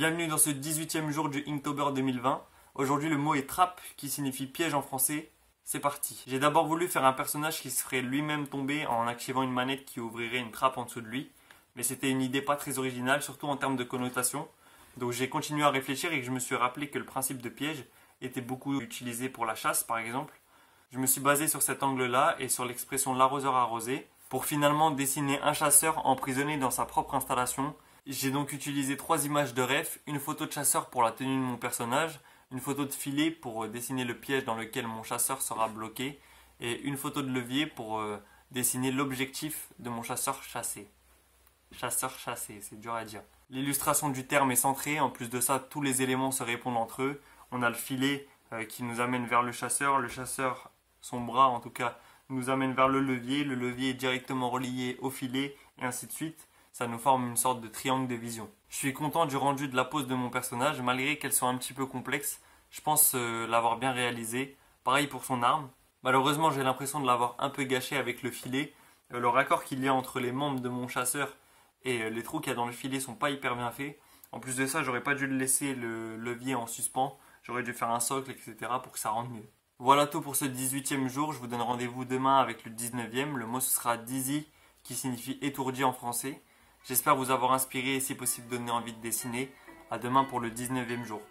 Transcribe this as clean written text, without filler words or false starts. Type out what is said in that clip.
Bienvenue dans ce 18e jour du Inktober 2020. Aujourd'hui le mot est trappe qui signifie piège en français. C'est parti. J'ai d'abord voulu faire un personnage qui se ferait lui-même tomber en activant une manette qui ouvrirait une trappe en dessous de lui. Mais c'était une idée pas très originale, surtout en termes de connotation. Donc j'ai continué à réfléchir et je me suis rappelé que le principe de piège était beaucoup utilisé pour la chasse par exemple. Je me suis basé sur cet angle-là et sur l'expression l'arroseur arrosé pour finalement dessiner un chasseur emprisonné dans sa propre installation. J'ai donc utilisé 3 images de ref, une photo de chasseur pour la tenue de mon personnage, une photo de filet pour dessiner le piège dans lequel mon chasseur sera bloqué et une photo de levier pour dessiner l'objectif de mon chasseur chassé. Chasseur chassé, c'est dur à dire. L'illustration du terme est centrée, en plus de ça tous les éléments se répondent entre eux. On a le filet qui nous amène vers le chasseur, son bras en tout cas, nous amène vers le levier est directement relié au filet et ainsi de suite. Ça nous forme une sorte de triangle de vision. Je suis content du rendu de la pose de mon personnage, malgré qu'elle soit un petit peu complexe. Je pense l'avoir bien réalisé. Pareil pour son arme. Malheureusement, j'ai l'impression de l'avoir un peu gâché avec le filet. Le raccord qu'il y a entre les membres de mon chasseur et les trous qu'il y a dans le filet sont pas hyper bien faits. En plus de ça, j'aurais pas dû laisser le levier en suspens. J'aurais dû faire un socle, etc. pour que ça rende mieux. Voilà tout pour ce 18e jour. Je vous donne rendez-vous demain avec le 19e. Le mot ce sera dizzy, qui signifie étourdi en français. J'espère vous avoir inspiré et si possible donner envie de dessiner. À demain pour le 19e jour.